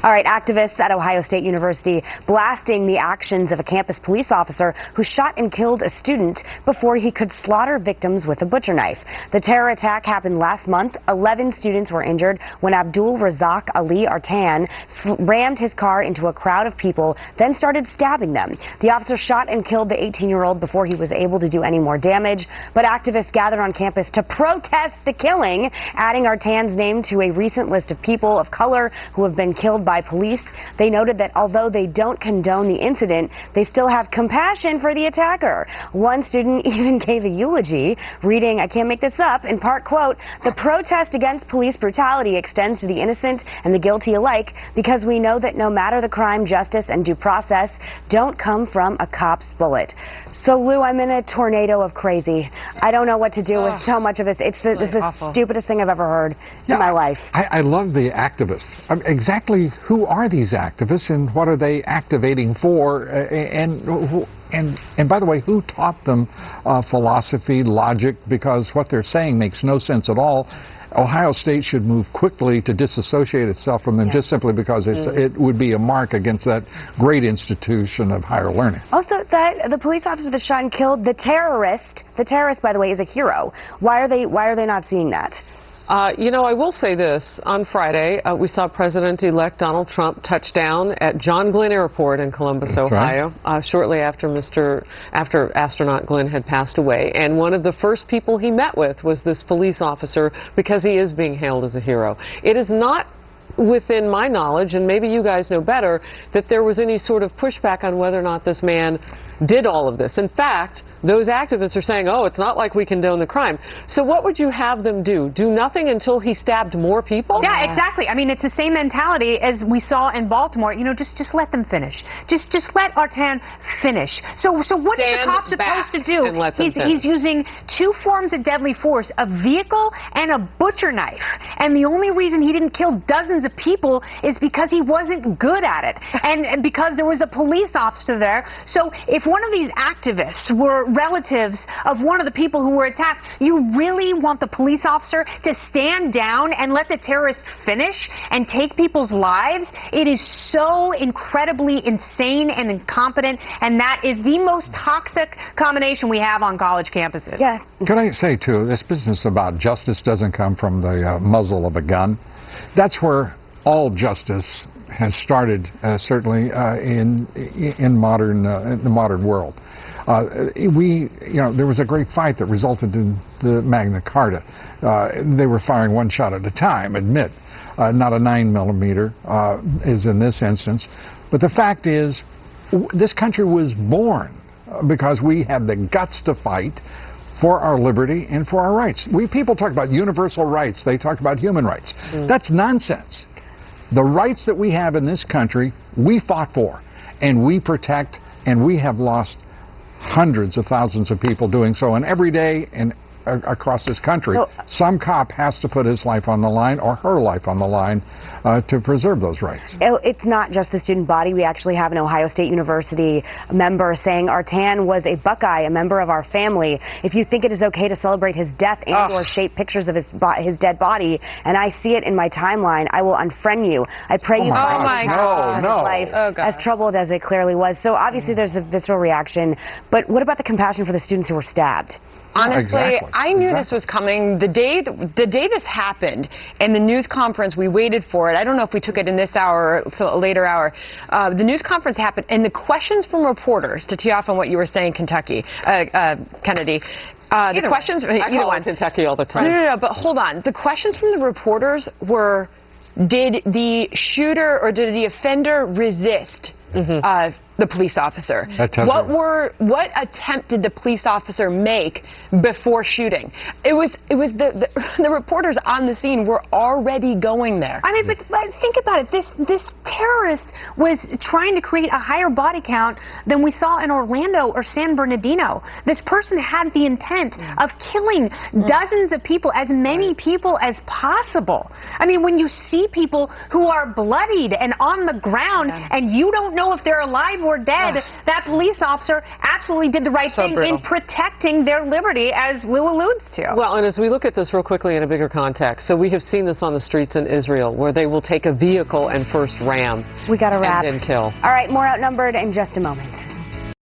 All right, activists at Ohio State University blasting the actions of a campus police officer who shot and killed a student before he could slaughter victims with a butcher knife. The terror attack happened last month. 11 students were injured when Abdul Razak Ali Artan rammed his car into a crowd of people, then started stabbing them. The officer shot and killed the 18-year-old before he was able to do any more damage, but activists gathered on campus to protest the killing, adding Artan's name to a recent list of people of color who have been killed by police. They noted that although they don't condone the incident, they still have compassion for the attacker. One student even gave a eulogy, reading, I can't make this up, in part, quote, "The protest against police brutality extends to the innocent and the guilty alike because we know that no matter the crime, justice and due process don't come from a cop's bullet." So, Lou, I'm in a tornado of crazy. I don't know what to do with so much of this. It's the stupidest thing I've ever heard in my life. I love the activists. Exactly who are these activists and what are they activating for? And by the way, who taught them philosophy, logic? Because what they're saying makes no sense at all. Ohio State should move quickly to disassociate itself from them just simply because it would be a mark against that great institution of higher learning. Also, that the police officer that shot and killed the terrorist, by the way, is a hero. Why are they not seeing that? You know, I will say this. On Friday, we saw President-elect Donald Trump touch down at John Glenn Airport in Columbus, Ohio, shortly after astronaut Glenn had passed away. And one of the first people he met with was this police officer because he is being hailed as a hero. It is not within my knowledge, and maybe you guys know better, that there was any sort of pushback on whether or not this man did all of this. In fact, those activists are saying, oh, it's not like we condone the crime. So what would you have them do? Do nothing until he stabbed more people? Yeah, exactly. I mean, it's the same mentality as we saw in Baltimore. You know, just let them finish. Just let Artan finish. So what is the cop supposed to do? He's using two forms of deadly force, a vehicle and a butcher knife. And the only reason he didn't kill dozens of people is because he wasn't good at it. And because there was a police officer there. So if one of these activists were relatives of one of the people who were attacked, you really want the police officer to stand down and let the terrorist finish and take people's lives? It is so incredibly insane and incompetent, and that is the most toxic combination we have on college campuses. Yeah. Can I say, too, this business about justice doesn't come from the muzzle of a gun. That's where all justice has started, certainly in the modern world. There was a great fight that resulted in the Magna Carta. They were firing one shot at a time, admit. Not a 9mm is in this instance. But the fact is, this country was born because we had the guts to fight for our liberty and for our rights. People talk about universal rights. They talk about human rights. That's nonsense. The rights that we have in this country, we fought for, and we protect, and we have lost hundreds of thousands of people doing so. And every day across this country, some cop has to put his life on the line or her life on the line to preserve those rights. It's not just the student body. We actually have an Ohio State University member saying Artan was a Buckeye, a member of our family. If you think it is okay to celebrate his death and or shape pictures of his dead body, and I see it in my timeline, I will unfriend you. I pray you find his life as troubled as it clearly was. So obviously there's a visceral reaction. But what about the compassion for the students who were stabbed? Honestly, I knew this was coming. The day this happened, in the news conference, we waited for it. I don't know if we took it in this hour or a later hour. The news conference happened, and the questions from reporters, to tee off on what you were saying, Kennedy, the questions... I call it Kentucky all the time. No, but hold on. The questions from the reporters were, did the shooter or did the offender resist the police officer? What attempt did the police officer make before shooting? It was the reporters on the scene were already going there. I mean, but think about it. This terrorist was trying to create a higher body count than we saw in Orlando or San Bernardino. This person had the intent of killing dozens of people, as many people as possible. I mean, when you see people who are bloodied and on the ground and you don't know if they're alive or dead, that police officer absolutely did the right thing in protecting their liberty, as Lou alludes to. Well, and as we look at this real quickly in a bigger context, so we have seen this on the streets in Israel, where they will take a vehicle and first ram bam. We got to wrap. And then kill. All right, more Outnumbered in just a moment.